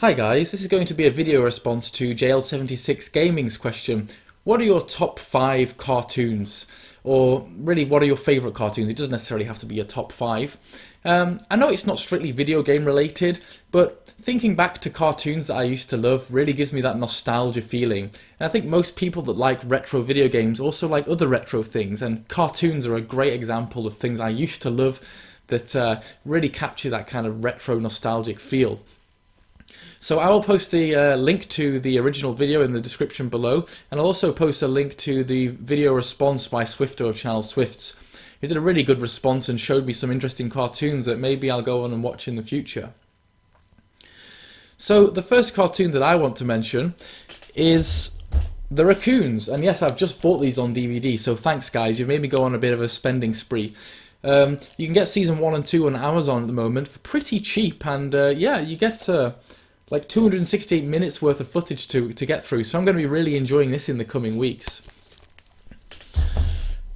Hi guys, this is going to be a video response to JL76 Gaming's question. What are your top 5 cartoons? Or really, what are your favourite cartoons? It doesn't necessarily have to be a top 5. I know it's not strictly video game related, but thinking back to cartoons that I used to love really gives me that nostalgia feeling. And I think most people that like retro video games also like other retro things, and cartoons are a great example of things I used to love that really capture that kind of retro nostalgic feel. So I will post a link to the original video in the description below, and I'll also post a link to the video response by Swifto of Channel Swifts. He did a really good response and showed me some interesting cartoons that maybe I'll go on and watch in the future. So the first cartoon that I want to mention is The Raccoons, and yes, I've just bought these on DVD, so thanks guys, you've made me go on a bit of a spending spree. You can get season 1 and 2 on Amazon at the moment for pretty cheap, and yeah, you get like 268 minutes worth of footage to get through, so I'm going to be really enjoying this in the coming weeks.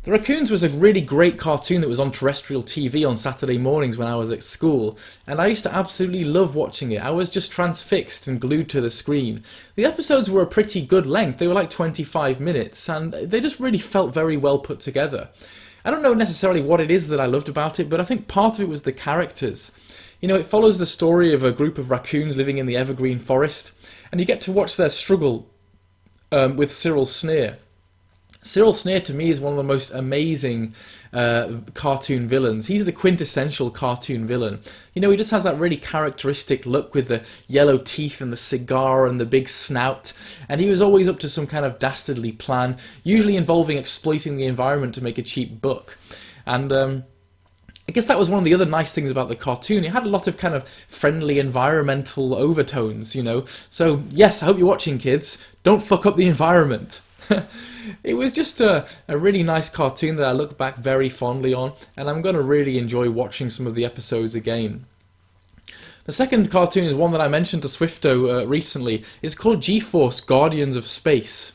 The Raccoons was a really great cartoon that was on terrestrial TV on Saturday mornings when I was at school, and I used to absolutely love watching it. I was just transfixed and glued to the screen. The episodes were a pretty good length, they were like 25 minutes, and they just really felt very well put together. I don't know necessarily what it is that I loved about it, but I think part of it was the characters. You know, it follows the story of a group of raccoons living in the evergreen forest, and you get to watch their struggle with Cyril Sneer. Cyril Sneer to me is one of the most amazing cartoon villains. He's the quintessential cartoon villain. You know, he just has that really characteristic look with the yellow teeth and the cigar and the big snout, and he was always up to some kind of dastardly plan, usually involving exploiting the environment to make a cheap buck. And I guess that was one of the other nice things about the cartoon. It had a lot of kind of friendly environmental overtones, you know. So yes, I hope you're watching, kids. Don't fuck up the environment. It was just a really nice cartoon that I look back very fondly on, and I'm going to really enjoy watching some of the episodes again. The second cartoon is one that I mentioned to Swifto recently. It's called G-Force Guardians of Space.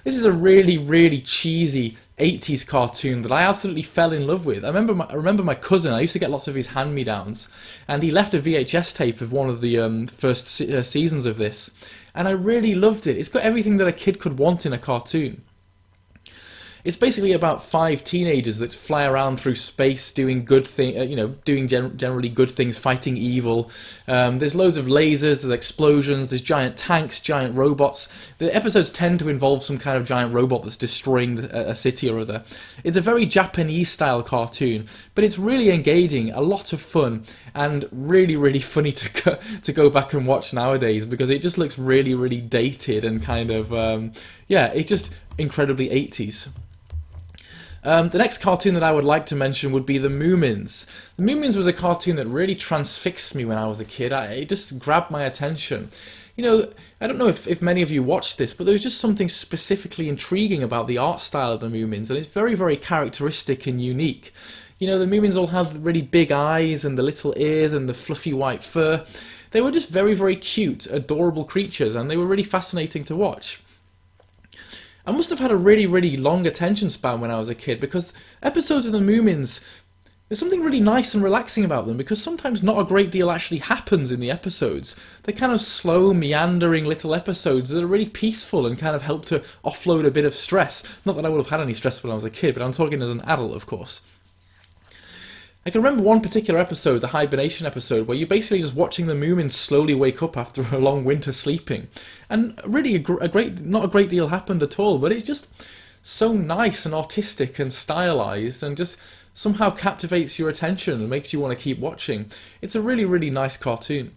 This is a really, really cheesy 80s cartoon that I absolutely fell in love with. I remember my cousin, I used to get lots of his hand-me-downs, and he left a VHS tape of one of the first seasons of this, and I really loved it. It's got everything that a kid could want in a cartoon. It's basically about 5 teenagers that fly around through space doing good things, you know, doing generally good things, fighting evil. There's loads of lasers, there's explosions, there's giant tanks, giant robots. The episodes tend to involve some kind of giant robot that's destroying a city or other. It's a very Japanese style cartoon, but it's really engaging, a lot of fun, and really, really funny to go back and watch nowadays, because it just looks really, really dated and kind of, yeah, it's just incredibly 80s. The next cartoon that I would like to mention would be The Moomins. The Moomins was a cartoon that really transfixed me when I was a kid. It just grabbed my attention. You know, I don't know if many of you watched this, but there was just something specifically intriguing about the art style of the Moomins, and it's very, very characteristic and unique. You know, the Moomins all have really big eyes and the little ears and the fluffy white fur. They were just very, very cute, adorable creatures, and they were really fascinating to watch. I must have had a really, really long attention span when I was a kid, because episodes of the Moomins, there's something really nice and relaxing about them, because sometimes not a great deal actually happens in the episodes. They're kind of slow, meandering little episodes that are really peaceful and kind of help to offload a bit of stress. Not that I would have had any stress when I was a kid, but I'm talking as an adult, of course. I can remember one particular episode, the hibernation episode, where you're basically just watching the Moomins slowly wake up after a long winter sleeping. And really, not a great deal happened at all, but it's just so nice and artistic and stylized, and just somehow captivates your attention and makes you want to keep watching. It's a really, really nice cartoon.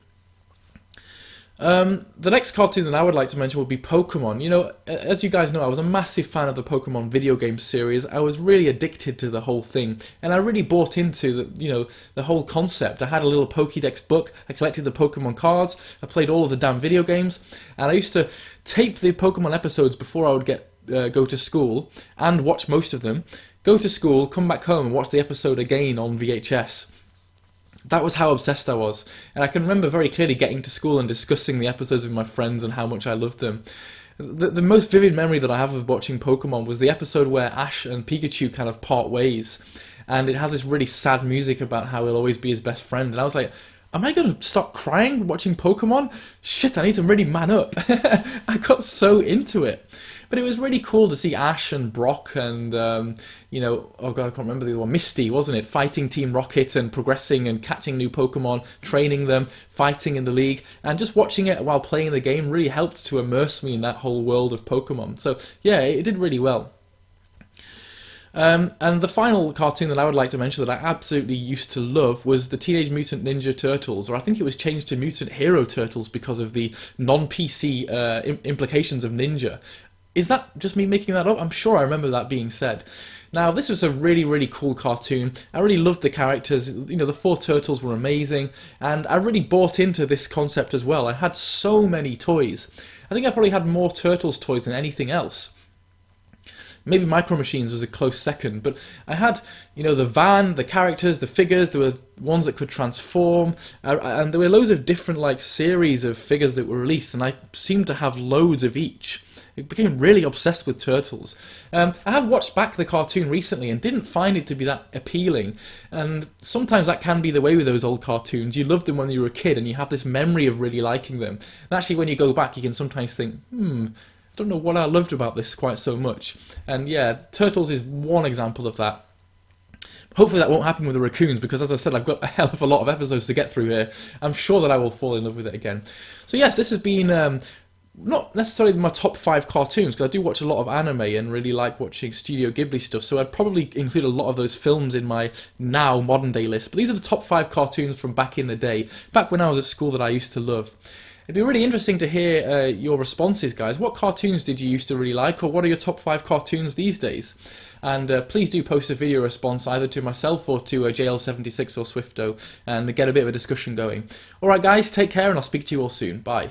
The next cartoon that I would like to mention would be Pokemon. You know, as you guys know, I was a massive fan of the Pokemon video game series. I was really addicted to the whole thing, and I really bought into the whole concept. I had a little Pokédex book, I collected the Pokemon cards, I played all of the damn video games, and I used to tape the Pokemon episodes before I would go to school, and watch most of them, go to school, come back home and watch the episode again on VHS. That was how obsessed I was, and I can remember very clearly getting to school and discussing the episodes with my friends and how much I loved them. The most vivid memory that I have of watching Pokemon was the episode where Ash and Pikachu kind of part ways, and it has this really sad music about how he'll always be his best friend, and I was like, am I going to stop crying watching Pokemon? Shit, I need to really man up. I got so into it. But it was really cool to see Ash and Brock and, oh god, I can't remember the other one, Misty, wasn't it? Fighting Team Rocket and progressing and catching new Pokemon, training them, fighting in the league, and just watching it while playing the game really helped to immerse me in that whole world of Pokemon. So, yeah, it did really well. And the final cartoon that I would like to mention that I absolutely used to love was the Teenage Mutant Ninja Turtles, or I think it was changed to Mutant Hero Turtles because of the non-PC implications of ninja. Is that just me making that up? I'm sure I remember that being said. Now, this was a really, really cool cartoon. I really loved the characters. You know, the four turtles were amazing, and I really bought into this concept as well. I had so many toys. I think I probably had more Turtles toys than anything else. Maybe Micro Machines was a close second, but I had, the van, the characters, the figures. There were ones that could transform, and there were loads of different series of figures that were released, and I seemed to have loads of each. I became really obsessed with Turtles. I have watched back the cartoon recently and didn't find it to be that appealing. And sometimes that can be the way with those old cartoons. You loved them when you were a kid and you have this memory of really liking them. And actually when you go back you can sometimes think, I don't know what I loved about this quite so much. And yeah, Turtles is one example of that. Hopefully that won't happen with the Raccoons because, as I said, I've got a hell of a lot of episodes to get through here. I'm sure that I will fall in love with it again. So yes, this has been not necessarily my top 5 cartoons, because I do watch a lot of anime and really like watching Studio Ghibli stuff, so I'd probably include a lot of those films in my now modern day list. But these are the top 5 cartoons from back in the day, back when I was at school, that I used to love. It'd be really interesting to hear your responses, guys. What cartoons did you used to really like, or what are your top 5 cartoons these days? And please do post a video response either to myself or to JL76 or Swifto and get a bit of a discussion going. Alright guys, take care and I'll speak to you all soon. Bye.